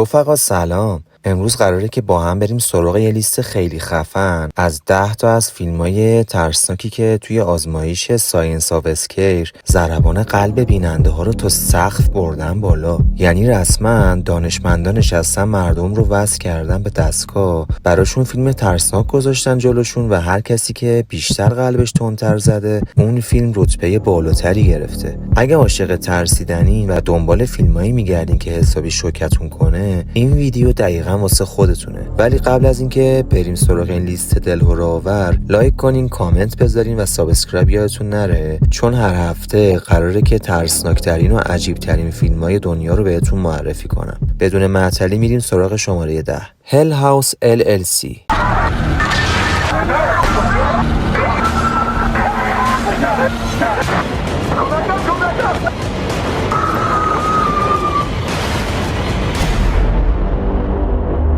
رفقا سلام. امروز قراره که با هم بریم سراغ یه لیست خیلی خفن از 10 تا از فیلمای ترسناکی که توی آزمایش ساینس آف اسکیر ضربان قلب بیننده ها رو تا سقف بردن بالا. یعنی رسما دانشمندان نشستن مردم رو وصل کردن به دستگاه، براشون فیلم ترسناک گذاشتن جلوشون و هر کسی که بیشتر قلبش تندتر زده اون فیلم رتبه بالاتری گرفته. اگه عاشق ترسیدنی و دنبال فیلمایی میگردین که حسابی شوکتون کنه، این ویدیو دقیقاً واسه خودتونه. ولی قبل از اینکه بریم سراغ این لیست دلهره‌آور، لایک کنین، کامنت بذارین و سابسکرایب یادتون نره، چون هر هفته قراره که ترسناکترین و عجیبترین فیلمای دنیا رو بهتون معرفی کنم. بدون معطلی میریم سراغ شماره 10. هل هاوس LLC.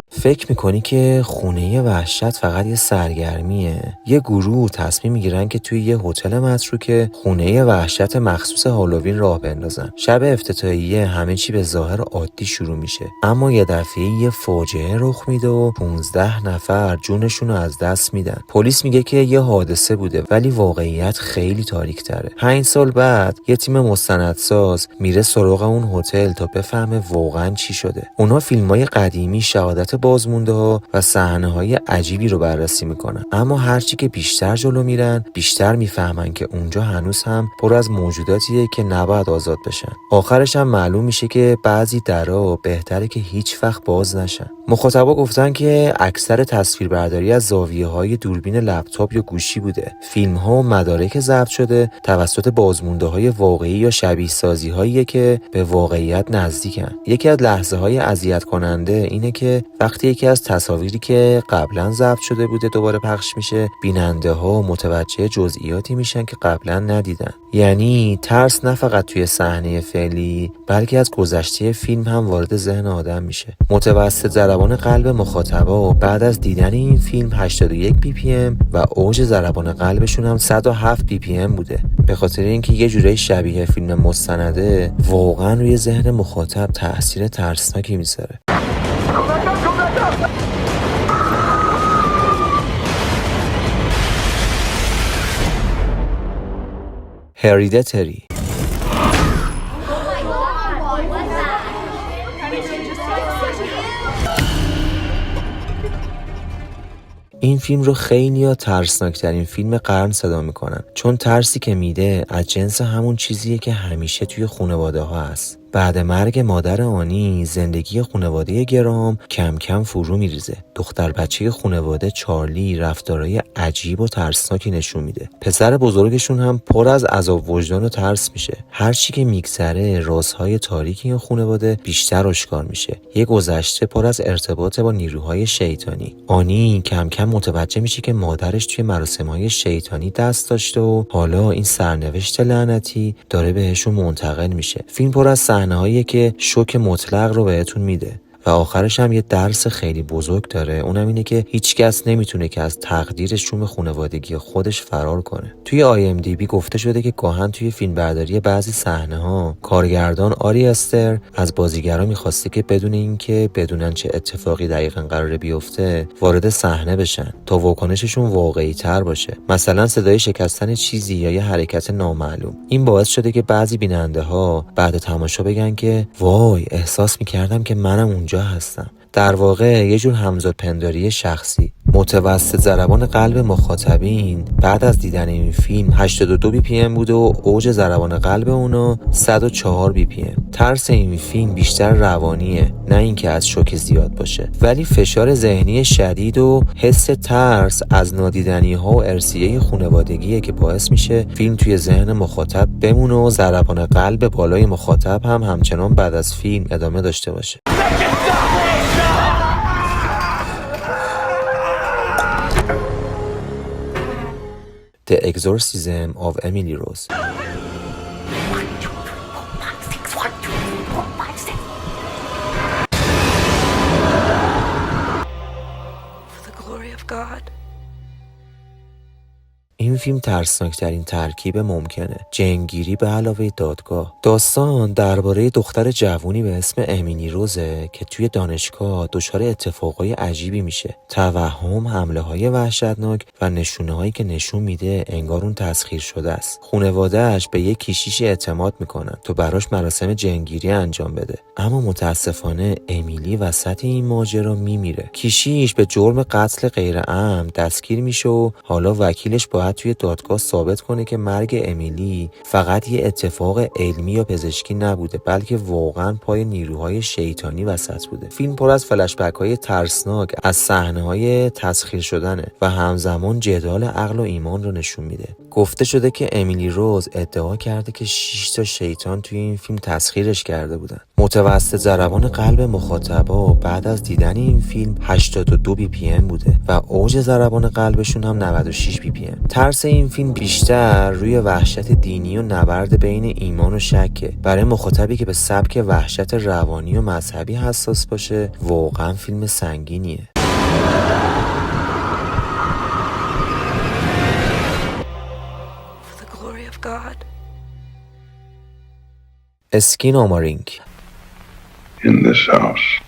فکر میکنی که خونه وحشت فقط یه سرگرمیه؟ یه گروه تصمیم میگیرن که توی یه هتل متروکه خونه وحشت مخصوص هالووین راه بندازن. شب افتتاحیه همه چی به ظاهر عادی شروع میشه، اما یه دفعه یه فاجعه رخ میده و 15 نفر جونشون رو از دست میدن. پلیس میگه که یه حادثه بوده، ولی واقعیت خیلی تاریک تره. 5 سال بعد یه تیم مستندساز میره سراغ اون هتل تا بفهمه واقعا چی شده. اونا فیلمای قدیمی، شهادت بازمونده ها و صحنه های عجیبی رو بررسی میکنن، اما هرچی که بیشتر جلو میرن بیشتر میفهمن که اونجا هنوز هم پر از موجوداتیه که نباید آزاد بشن. آخرش هم معلوم میشه که بعضی درا بهتره که هیچ وقت باز نشن. مخاطبا گفتن که اکثر تصویربرداری از زاویه‌های دوربین لپتاپ یا گوشی بوده. فیلم‌ها و مدارک ضبط شده توسط بازمونده‌های واقعی یا شبیه سازی‌هایی که به واقعیت نزدیکن. یکی از لحظه‌های اذیت کننده اینه که وقتی یکی از تصاویری که قبلا ضبط شده بوده دوباره پخش میشه، بیننده‌ها متوجه جزئیاتی میشن که قبلا ندیدن. یعنی ترس نه فقط توی صحنه فعلی، بلکه از گذشته فیلم هم وارد ذهن آدم میشه. متوسط ضربان قلب مخاطبا بعد از دیدن این فیلم 81 BPM و اوج ضربان قلبشون هم 107 BPM بوده. به خاطر اینکه یه جورایی شبیه فیلم مستنده، واقعا روی ذهن مخاطب تاثیر ترسناکی میذاره. هریدیتری. این فیلم رو خیلی‌ها ترسناکترین فیلم قرن صدا میکنن، چون ترسی که میده از جنس همون چیزیه که همیشه توی خانواده ها هست. بعد مرگ مادر آنی، زندگی خانواده گرام کم کم فرو میریزه. دختر بچه خانواده چارلی رفتارهای عجیب و ترسناکی نشون میده. پسر بزرگشون هم پر از عذاب وجدان و ترس میشه. هر چی که میگذره رازهای تاریکی این خانواده بیشتر آشکار میشه. یه گذشته پر از ارتباط با نیروهای شیطانی. آنی کم کم متوجه میشه که مادرش توی مراسم‌های شیطانی دست داشته و حالا این سرنوشت لعنتی داره بهشون منتقل میشه. فیلم پر از صحنه‌هایی که شوک مطلق رو بهتون میده و آخرش هم یه درس خیلی بزرگ داره، اونم اینه که هیچ کس نمیتونه که از تقدیر شوم خانوادگی خودش فرار کنه. توی IMDb گفته شده که گاهن توی فیلمبرداری بعضی صحنه‌ها کارگردان آری استر از بازیگرا می‌خواسته که بدون اینکه بدونن چه اتفاقی دقیقاً قراره بیفته وارد صحنه بشن تا واکنششون واقعی‌تر باشه، مثلا صدای شکستن چیزی یا یه حرکت نامعلوم. این باعث شده که بعضی بیننده‌ها بعد تماشا بگن که وای، احساس می‌کردم که منم اونجا هستم. در واقع یه جور همزادپنداری شخصی. متوسط ضربان قلب مخاطبین بعد از دیدن این فیلم 82 BPM بوده و اوج ضربان قلب اونا 104 BPM. ترس این فیلم بیشتر روانیه، نه اینکه از شوک زیاد باشه، ولی فشار ذهنی شدید و حس ترس از نادیدنی‌ها و ارثیه خانوادگیه که باعث میشه فیلم توی ذهن مخاطب بمونه و ضربان قلب بالای مخاطب هم همچنان بعد از فیلم ادامه داشته باشه. The Exorcism of Emily Rose. این فیلم ترسناکترین ترکیب ممکنه. جنگیری به علاوه دادگاه. داستان درباره دختر جوونی به اسم امیلی روزه که توی دانشگاه دچار اتفاقای عجیبی میشه. توهم، حمله‌های وحشتناک و نشونه‌هایی که نشون میده انگار اون تسخیر شده است. خانواده‌اش به یک کشیشی اعتماد میکنن تا براش مراسم جنگیری انجام بده. اما متاسفانه امیلی وسط این ماجرا میمیره. کشیش به جرم قتل غیر عمد دستگیر میشه و حالا وکیلش باید توی دادگاه ثابت کنه که مرگ امیلی فقط یه اتفاق علمی یا پزشکی نبوده، بلکه واقعا پای نیروهای شیطانی وسط بوده. فیلم پر از فلشبک‌های ترسناک از صحنه‌های تسخیر شدنه و همزمان جدال عقل و ایمان رو نشون میده. گفته شده که امیلی روز ادعا کرده که 6 تا شیطان توی این فیلم تسخیرش کرده بودن. متوسط ضربان قلب مخاطبا بعد از دیدن این فیلم 82 بی پی ام بوده و اوج ضربان قلبشون هم 96 بی پی ام. ترس این فیلم بیشتر روی وحشت دینی و نبرد بین ایمان و شکه. برای مخاطبی که به سبک وحشت روانی و مذهبی حساس باشه واقعا فیلم سنگینیه. اسکین آمارینگ. In this house.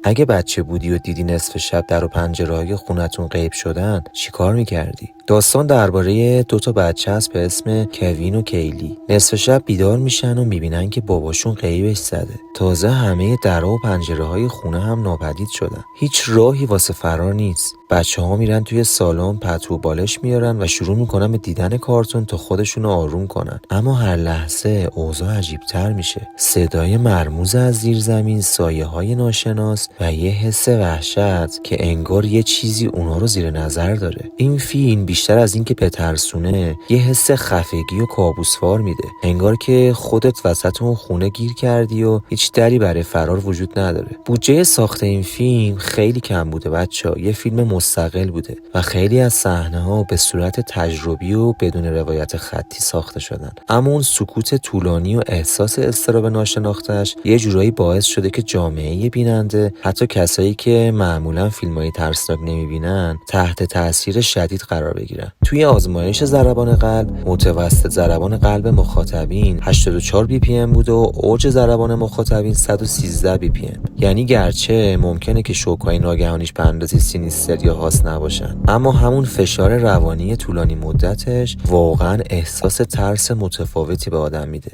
اگه بچه بودی و دیدی نصف شب در و پنجره‌های خونتون غیب شدن چی کار میکردی؟ داستان درباره 2 بچه است به اسم کوین و کیلی. نصف شب بیدار میشن و میبینن که باباشون غیبش زده. تازه همه درها و پنجره‌های خونه هم ناپدید شدن. هیچ راهی واسه فرار نیست. بچه‌ها میرن توی سالن، پتو بالش میارن و شروع میکنن به دیدن کارتون تا خودشونو آروم کنن. اما هر لحظه اوضاع عجیب‌تر میشه. صدای مرموز از زیر زمین، سایه‌های ناشناس و یه حس وحشت که انگار یه چیزی اونا رو زیر نظر داره. این فیلم بیشتر از این که بترسونه یه حس خفگی و کابوسوار میده. انگار که خودت وسط اون خونه گیر کردی و هیچ دری برای فرار وجود نداره. بودجه ساخت این فیلم خیلی کم بوده بچه‌ها. یه فیلم مستقل بوده و خیلی از صحنه‌ها به صورت تجربی و بدون روایت خطی ساخته شدن. اما اون سکوت طولانی و احساس اضطراب ناشناخته‌اش یه جورایی باعث شده که جامعه بیننده، حتی کسایی که معمولا فیلم‌های ترسناک نمی‌بینن، تحت تاثیر شدید قرار بگیرن. توی آزمایش ضربان قلب، متوسط ضربان قلب مخاطبین 84 بی پی ام بود و اوج ضربان مخاطبین 113 بی پی ام. یعنی گرچه ممکنه که شوک‌های ناگهانیش به اندازه سینیستر یا هاس نباشن، اما همون فشار روانی طولانی مدتش واقعا احساس ترس متفاوتی به آدم میده.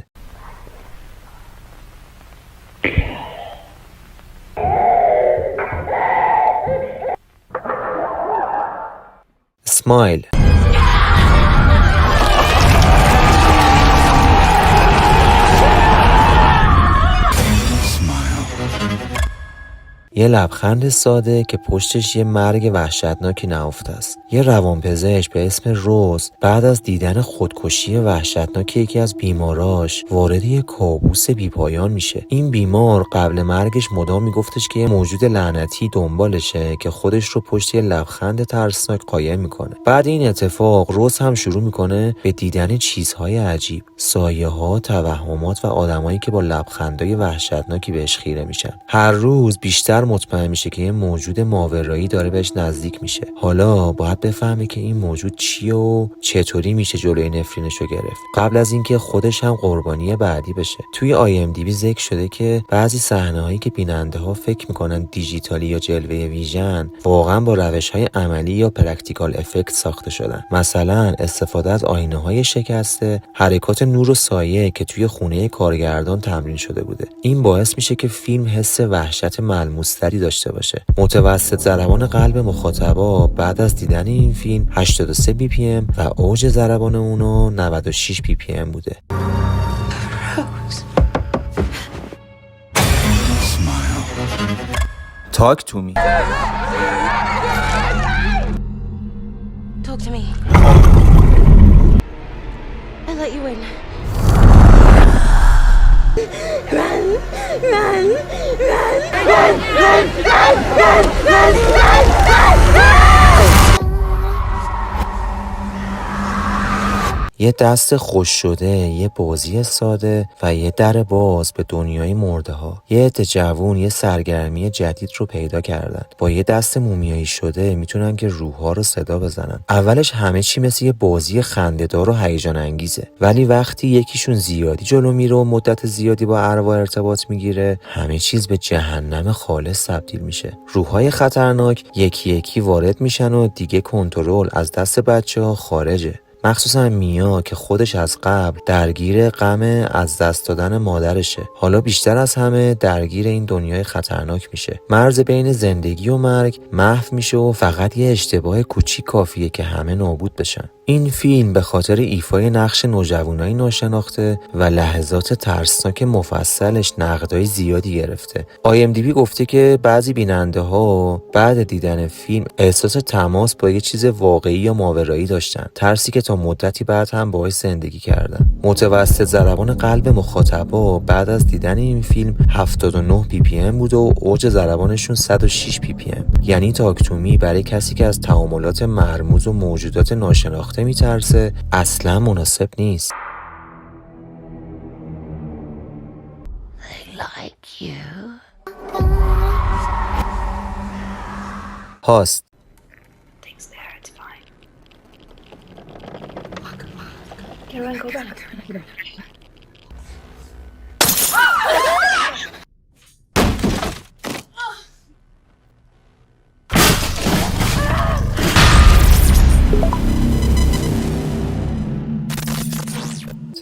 اسمایل. یه لبخند ساده که پشتش یه مرگ وحشتناکی نهفته است. یه روانپزشک به اسم روز بعد از دیدن خودکشی وحشتناک یکی از بیماراش وارد یه کابوس بیپایان میشه. این بیمار قبل مرگش مدام میگفتش که یه موجود لعنتی دنبالشه که خودش رو پشت یه لبخند ترسناک قایم میکنه. بعد این اتفاق روز هم شروع میکنه به دیدن چیزهای عجیب، سایه‌ها، توهمات و آدمایی که با لبخندای وحشتناکی بهش خیره میشن. هر روز بیشتر مطمئن میشه که یه موجود ماورایی داره بهش نزدیک میشه. حالا باید بفهمه که این موجود چیه و چطوری میشه جلوی نفرینشو گرفت قبل از اینکه خودش هم قربانی بعدی بشه. توی IMDb ذکر شده که بعضی صحنه‌هایی که بیننده‌ها فکر میکنن دیجیتالی یا جلوه ویژن واقعا با روش‌های عملی یا پرکتیکال افکت ساخته شدن. مثلا استفاده از آینه‌های شکسته، حرکات نور و سایه که توی خونه کارگردان تمرین شده بوده. این باعث میشه که فیلم حس وحشت ملموس‌تری داشته باشه. متوسط ضربان قلب مخاطبا بعد از دیدن این فیلم 83 بی پی ام و اوج ضربان اونو 96 بی پی ام بوده. Talk to me. Talk to me. I let you in. Run! Run! Run! Run! Run! Run! Run! Run! Run! Run! یه دست خوش شده، یه بازی ساده و یه در باز به دنیای مرده ها. یه عده جوون یه سرگرمی جدید رو پیدا کردن. با یه دست مومیایی شده میتونن که روح‌ها رو صدا بزنن. اولش همه چی مثل یه بازی خنده‌دار و هیجان انگیزه، ولی وقتی یکیشون زیادی جلو میره و مدت زیادی با ارواح ارتباط میگیره، همه چیز به جهنم خالص تبدیل میشه. روح‌های خطرناک یکی یکی وارد میشن و دیگه کنترل از دست بچه‌ها خارجه. مخصوصا میا که خودش از قبل درگیر غم از دست دادن مادرشه، حالا بیشتر از همه درگیر این دنیای خطرناک میشه. مرز بین زندگی و مرگ محو میشه و فقط یه اشتباه کوچیک کافیه که همه نابود بشن. این فیلم به خاطر ایفای نقش نوجوانای ناشناخته و لحظات ترسناک مفصلش نقدای زیادی گرفته. IMDb گفته که بعضی بیننده ها بعد دیدن فیلم احساس تماس با یه چیز واقعی یا ماورایی داشتن، ترسی که تا مدتی بعد هم باهاش زندگی کردن. متوسط ضربان قلب مخاطبا بعد از دیدن این فیلم 79 PPM بوده و اوج ضربانشون 106 PPM. یعنی تاکتومی برای کسی که از تعاملات مرموز و موجودات ناشناخته میترسه اصلا مناسب نیست. Like you. هاست. Things there, it's fine. Get around, go back.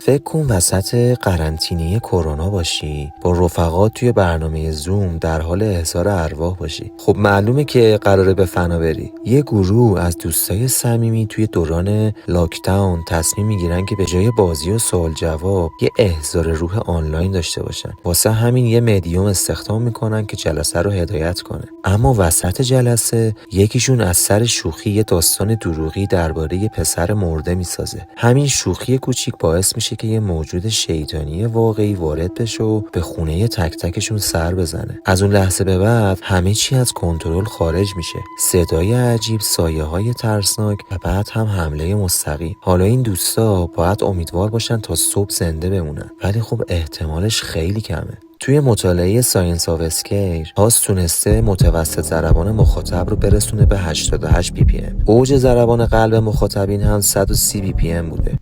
فکر کن وسط قرنطینه کرونا باشی، با رفقات توی برنامه زوم در حال احضار ارواح باشی. خب معلومه که قراره به فنا بری. یه گروه از دوستای صمیمی توی دوران لاکداون تصمیم میگیرن که به جای بازی و سوال جواب یه احضار روح آنلاین داشته باشن. واسه همین یه مدیوم استخدام میکنن که جلسه رو هدایت کنه. اما وسط جلسه یکیشون از سر شوخی یه داستان دروغی درباره یه پسر مرده میسازه. همین شوخی کوچیک باعث میشه که یه موجود شیطانی واقعی وارد بشه و به خونه تک تکشون سر بزنه. از اون لحظه به بعد همه چی از کنترل خارج میشه. صدای عجیب، سایه‌های ترسناک و بعد هم حمله مستقیم. حالا این دوستا باید امیدوار باشن تا صبح زنده بمونن، ولی خب احتمالش خیلی کمه. توی مطالعه ساینس آف اسکیر هاست تونسته متوسط ضربان مخاطب رو برسونه به 88 PPM. اوج ضربان قلب مخاطبین هم 130 PPM بوده.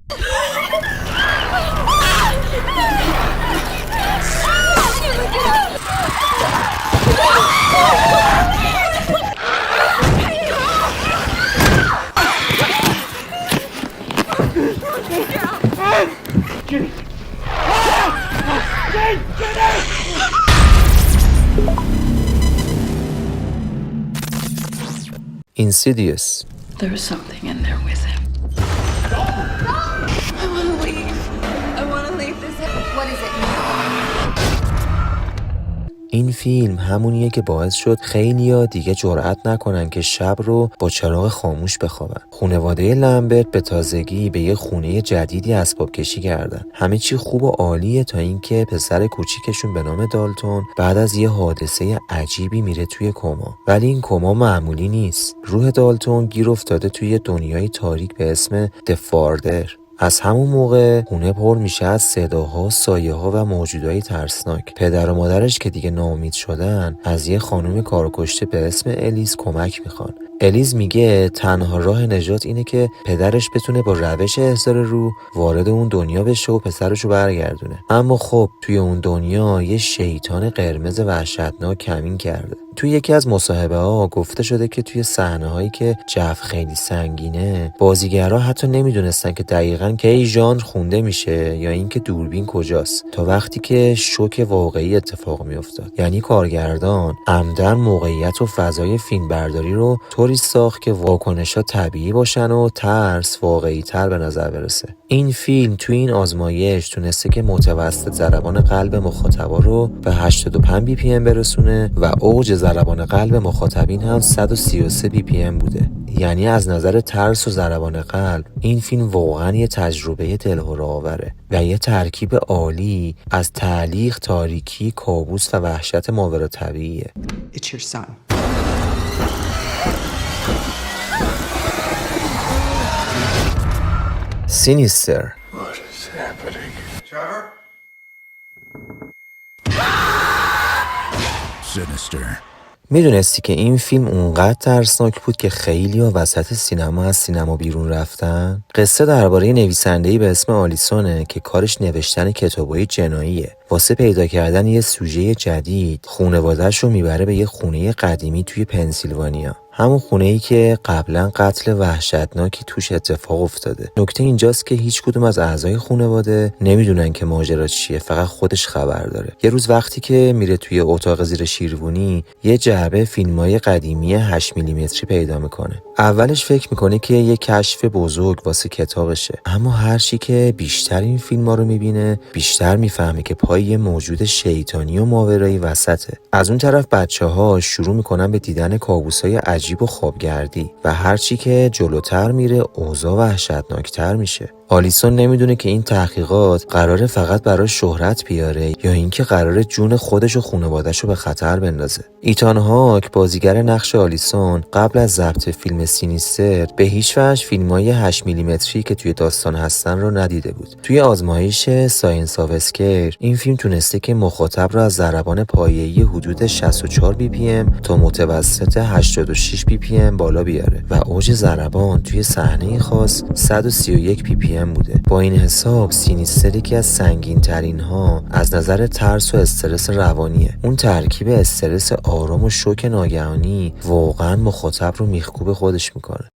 Insidious. There was something in there with him. I want to leave. I want to leave this. What is it? این فیلم همونیه که باعث شد خیلیا دیگه جرئت نکنن که شب رو با چراغ خاموش بخوابن. خانواده لمبرت به تازگی به یه خونه جدیدی اسباب کشی کردن. همه چی خوب و عالیه تا اینکه پسر کوچیکشون به نام دالتون بعد از یه حادثه عجیبی میره توی کما. ولی این کما معمولی نیست. روح دالتون گیر افتاده توی دنیای تاریک به اسم دفاردر. از همون موقع خونه پر میشه از صداها، سایه‌ها و موجودای ترسناک. پدر و مادرش که دیگه ناامید شدن از یه خانم کارکشته به اسم الیز کمک میخوان. الیز میگه تنها راه نجات اینه که پدرش بتونه با روش احضار روح وارد اون دنیا بشه و پسرشو برگردونه. اما خب توی اون دنیا یه شیطان قرمز وحشتناک کمین کرده. توی یکی از مصاحبه ها گفته شده که توی صحنه هایی که جو خیلی سنگینه بازیگرها حتی نمیدونستن که دقیقاً کی ژانر خونده میشه یا اینکه دوربین کجاست تا وقتی که شوک واقعی اتفاق میافتاد. یعنی کارگردان عمدن موقعیت و فضای فیلم برداری رو طوری ساخت که واکنش‌ها طبیعی باشن و ترس واقعی تر به نظر برسه. این فیلم توی این آزمایش تونسته که متوسط ضربان قلب مخاطبا رو به 85 PPM برسونه و اوج ضربان قلب مخاطبین هم 133 PPM بوده. یعنی از نظر ترس و ضربان قلب این فیلم واقعا یه تجربه دلهره‌آوره و یه ترکیب عالی از تعلیق، تاریکی، کابوس و وحشت ماورالطبیعیه. It's your son. سینیستر. What is happening? Sinister. میدونستی که این فیلم اونقدر ترسناک بود که خیلی ها وسط سینما از سینما بیرون رفتن؟ قصه درباره نویسنده‌ای به اسم آلیسونه که کارش نوشتن کتابای جناییه. واسه پیدا کردن یه سوژه جدید خونواده‌اش رو میبره به یه خونه قدیمی توی پنسیلوانیا. همون خونه‌ای که قبلا قتل وحشتناکی توش اتفاق افتاده. نکته اینجاست که هیچ کدوم از اعضای خانواده نمیدونن که ماجرا چیه، فقط خودش خبر داره. یه روز وقتی که میره توی اتاق زیر شیروانی، یه جعبه فیلم‌های قدیمی 8 میلیمتری پیدا میکنه. اولش فکر میکنه که یه کشف بزرگ واسه کتابشه، اما هر چی که بیشتر این فیلم‌ها رو میبینه، بیشتر میفهمه که پای یه موجود شیطانی و ماورایی وسطه. از اون طرف بچه‌ها شروع میکنن به دیدن کابوس‌های عجیب و خوابگردی و هرچی که جلوتر میره اوضاع وحشتناکتر میشه. آلیسون نمیدونه که این تحقیقات قراره فقط برای شهرت بیاره یا اینکه قراره جون خودش و خانواده‌اش رو به خطر بندازه. ایتان هاک بازیگر نقش آلیسون قبل از ضبط فیلم سینیستر به هیچ وجه فیلم‌های 8 میلیمتری که توی داستان هستن رو ندیده بود. توی آزمایش ساینس آف اسکیر این فیلم تونسته که مخاطب رو از ضربان پایه‌ای حدود 64 بی پی ام تا متوسط 86 بی پی ام بالا بیاره و اوج ضربان توی صحنه خاص 131 بی پی ام بوده. با این حساب سینیستر یکی از سنگین ترین ها از نظر ترس و استرس روانیه. اون ترکیب استرس آرام و شوک ناگهانی واقعا مخاطب رو میخکوب خودش میکنه.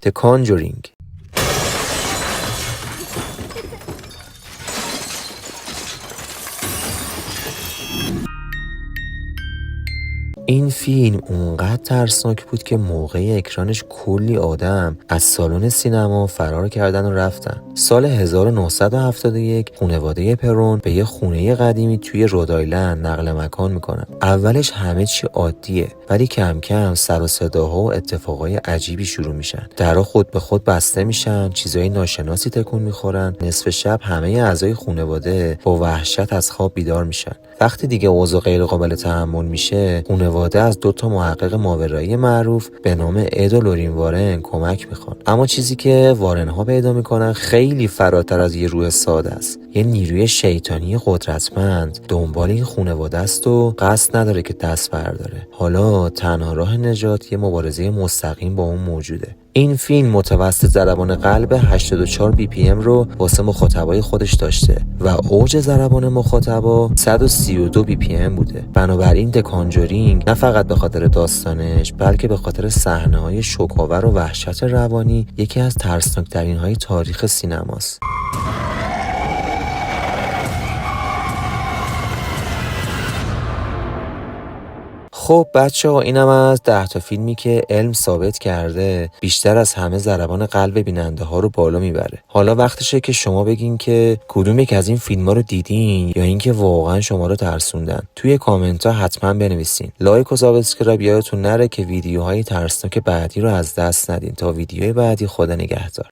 The Conjuring. این فیلم اونقدر ترسناک بود که موقع اکرانش کلی آدم از سالن سینما فرار کردن و رفتن. سال 1971 خانواده پرون به یه خونه قدیمی توی رودایلند نقل مکان میکنن. اولش همه چی عادیه، ولی کم کم سر و صداها و اتفاقای عجیبی شروع میشن. درها خود به خود بسته میشن، چیزای ناشناسی تکون میخورن. نصف شب همه اعضای خانواده با وحشت از خواب بیدار میشن. وقتی دیگه اوضاع غیر قابل تحمل میشه، خانواده از 2 محقق ماورایی معروف به نام اد و لورین وارن کمک میخوان. اما چیزی که وارن ها پیدا میکنن خیلی فراتر از یه روح ساده است. یه نیروی شیطانی قدرتمند دنبال این خانواده است و قصد نداره که دست برداره. حالا تنها راه نجات یه مبارزه مستقیم با اون موجوده. این فیلم متوسط ضربان قلب 84 بی پی ام رو واسه مخاطبای خودش داشته و اوج ضربان مخاطبا 132 بی پی ام بوده. بنابراین د کانجورینگ نه فقط به خاطر داستانش بلکه به خاطر صحنه‌های شوک‌آور و وحشت روانی یکی از ترسناک‌ترین های تاریخ سینماست. خب بچه‌ها، اینم از 10 تا فیلمی که علم ثابت کرده بیشتر از همه ضربان قلب بیننده ها رو بالا میبره. حالا وقتشه که شما بگین که کدوم یک از این فیلم‌ها رو دیدین یا اینکه واقعا شما رو ترسوندن. توی کامنت ها حتما بنویسین. لایک و سابسکرایب یادتون نره که ویدیوهای ترسناک بعدی رو از دست ندین. تا ویدیوهای بعدی، خدا نگهدار.